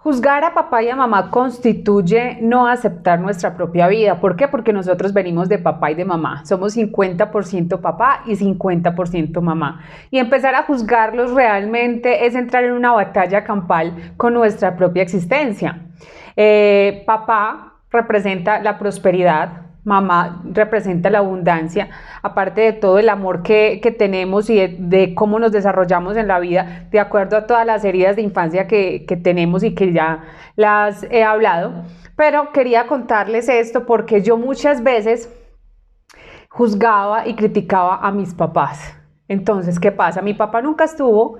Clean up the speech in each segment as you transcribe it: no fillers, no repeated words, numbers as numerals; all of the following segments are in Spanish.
Juzgar a papá y a mamá constituye no aceptar nuestra propia vida. ¿Por qué? Porque nosotros venimos de papá y de mamá. Somos 50% papá y 50% mamá. Y empezar a juzgarlos realmente es entrar en una batalla campal con nuestra propia existencia. Papá representa la prosperidad, mamá representa la abundancia, aparte de todo el amor que tenemos y de cómo nos desarrollamos en la vida, de acuerdo a todas las heridas de infancia que tenemos y que ya las he hablado. Pero quería contarles esto porque yo muchas veces juzgaba y criticaba a mis papás. Entonces, ¿qué pasa? Mi papá nunca estuvo,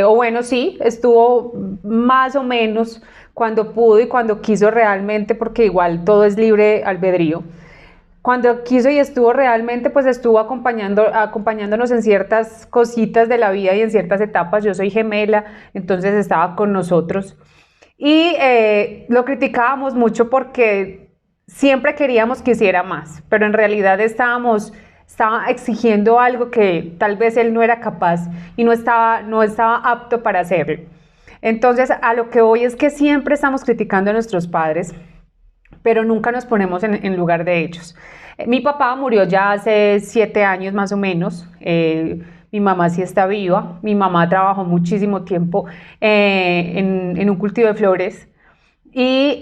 o bueno, sí, estuvo más o menos cuando pudo y cuando quiso realmente, porque igual todo es libre albedrío. Cuando quiso y estuvo realmente, pues estuvo acompañándonos en ciertas cositas de la vida y en ciertas etapas. Yo soy gemela, entonces estaba con nosotros. Y lo criticábamos mucho porque siempre queríamos que hiciera más, pero en realidad estaba exigiendo algo que tal vez él no era capaz y no estaba apto para hacerlo. Entonces, a lo que voy es que siempre estamos criticando a nuestros padres, pero nunca nos ponemos en lugar de ellos. Mi papá murió ya hace 7 años más o menos. Mi mamá sí está viva. Mi mamá trabajó muchísimo tiempo en un cultivo de flores y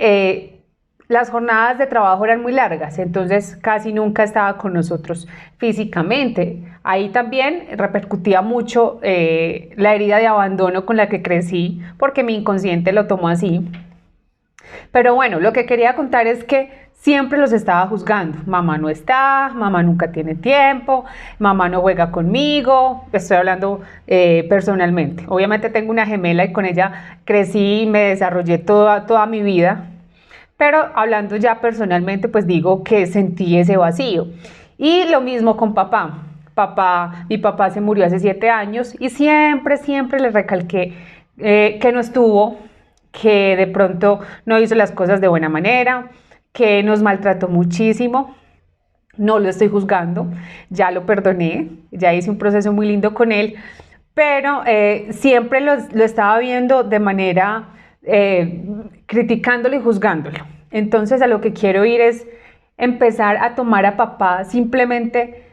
las jornadas de trabajo eran muy largas, entonces casi nunca estaba con nosotros físicamente. Ahí también repercutía mucho la herida de abandono con la que crecí, porque mi inconsciente lo tomó así. Pero bueno, lo que quería contar es que siempre los estaba juzgando. Mamá no está, mamá nunca tiene tiempo, mamá no juega conmigo. Estoy hablando personalmente. Obviamente tengo una gemela y con ella crecí y me desarrollé toda mi vida. Pero hablando ya personalmente, pues digo que sentí ese vacío. Y lo mismo con papá. Mi papá se murió hace 7 años y siempre le recalqué que no estuvo, que de pronto no hizo las cosas de buena manera, que nos maltrató muchísimo. No lo estoy juzgando, ya lo perdoné, ya hice un proceso muy lindo con él, pero siempre lo estaba viendo de manera criticándolo y juzgándolo. Entonces a lo que quiero ir es empezar a tomar a papá simplemente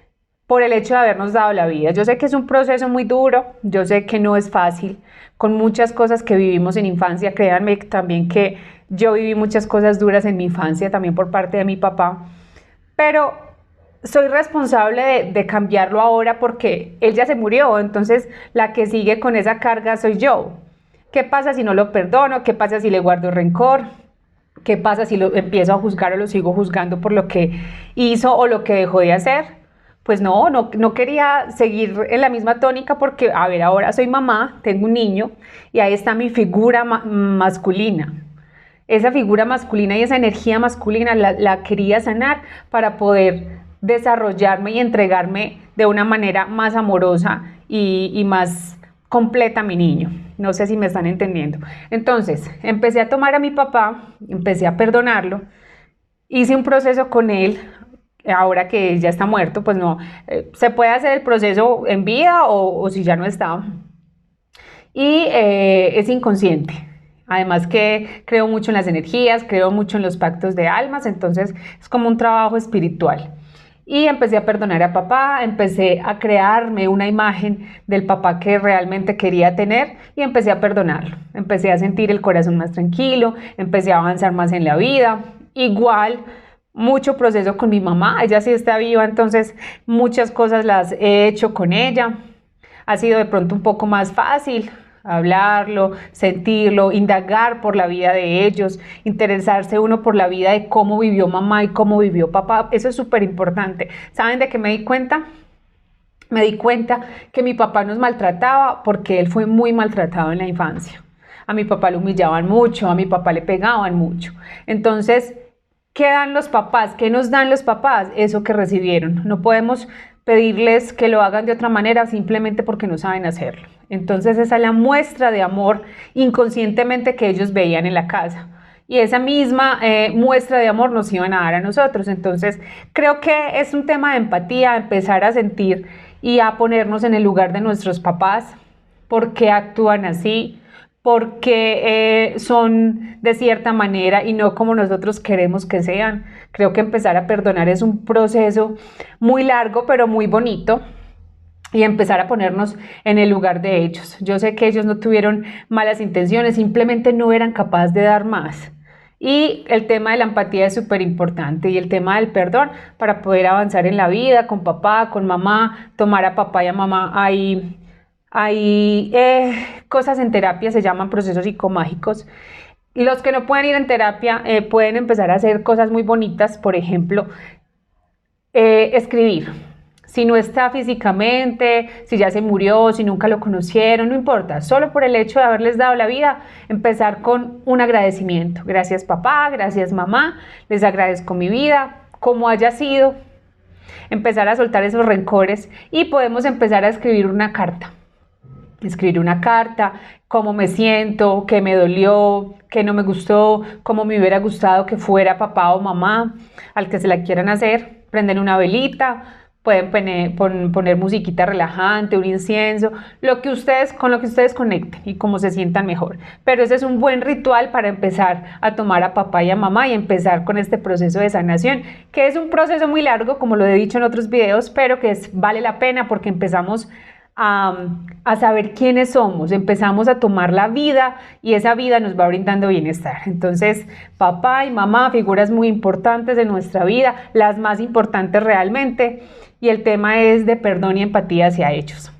por el hecho de habernos dado la vida. Yo sé que es un proceso muy duro, yo sé que no es fácil, con muchas cosas que vivimos en infancia. Créanme también que yo viví muchas cosas duras en mi infancia, también por parte de mi papá, pero soy responsable de cambiarlo ahora porque él ya se murió, entonces la que sigue con esa carga soy yo. ¿Qué pasa si no lo perdono? ¿Qué pasa si le guardo rencor? ¿Qué pasa si lo empiezo a juzgar o lo sigo juzgando por lo que hizo o lo que dejó de hacer? Pues no quería seguir en la misma tónica porque, a ver, ahora soy mamá, tengo un niño y ahí está mi figura masculina. Esa figura masculina y esa energía masculina la quería sanar para poder desarrollarme y entregarme de una manera más amorosa y más completa a mi niño. No sé si me están entendiendo. Entonces, empecé a tomar a mi papá, empecé a perdonarlo, hice un proceso con él. Ahora que ya está muerto, pues no, se puede hacer el proceso en vida o si ya no está. Y es inconsciente. Además que creo mucho en las energías, creo mucho en los pactos de almas, entonces es como un trabajo espiritual. Y empecé a perdonar a papá, empecé a crearme una imagen del papá que realmente quería tener y empecé a perdonarlo. Empecé a sentir el corazón más tranquilo, empecé a avanzar más en la vida. Igual, mucho proceso con mi mamá, ella sí está viva, entonces muchas cosas las he hecho con ella. Ha sido de pronto un poco más fácil hablarlo, sentirlo, indagar por la vida de ellos, interesarse uno por la vida de cómo vivió mamá y cómo vivió papá. Eso es súper importante. ¿Saben de qué me di cuenta? Me di cuenta que mi papá nos maltrataba porque él fue muy maltratado en la infancia. A mi papá lo humillaban mucho, a mi papá le pegaban mucho. Entonces, ¿qué dan los papás? ¿Qué nos dan los papás? Eso que recibieron. No podemos pedirles que lo hagan de otra manera simplemente porque no saben hacerlo. Entonces esa es la muestra de amor inconscientemente que ellos veían en la casa. Y esa misma muestra de amor nos iban a dar a nosotros. Entonces creo que es un tema de empatía, empezar a sentir y a ponernos en el lugar de nuestros papás. ¿Por qué actúan así? porque son de cierta manera y no como nosotros queremos que sean. Creo que empezar a perdonar es un proceso muy largo, pero muy bonito. Y empezar a ponernos en el lugar de ellos. Yo sé que ellos no tuvieron malas intenciones, simplemente no eran capaces de dar más. Y el tema de la empatía es súper importante, y el tema del perdón para poder avanzar en la vida con papá, con mamá, tomar a papá y a mamá. Hay cosas en terapia, se llaman procesos psicomágicos. Los que no pueden ir en terapia pueden empezar a hacer cosas muy bonitas, por ejemplo, escribir. Si no está físicamente, si ya se murió, si nunca lo conocieron, no importa. Solo por el hecho de haberles dado la vida, empezar con un agradecimiento. Gracias papá, gracias mamá, les agradezco mi vida, como haya sido. Empezar a soltar esos rencores y podemos empezar a escribir una carta. Escribir una carta, cómo me siento, qué me dolió, qué no me gustó, cómo me hubiera gustado que fuera papá o mamá, al que se la quieran hacer. Prenden una velita, pueden poner musiquita relajante, un incienso, con lo que ustedes conecten y cómo se sientan mejor. Pero ese es un buen ritual para empezar a tomar a papá y a mamá y empezar con este proceso de sanación, que es un proceso muy largo, como lo he dicho en otros videos, pero que vale la pena porque empezamos a saber quiénes somos, empezamos a tomar la vida y esa vida nos va brindando bienestar. Entonces, papá y mamá, figuras muy importantes de nuestra vida, las más importantes realmente, y el tema es de perdón y empatía hacia ellos.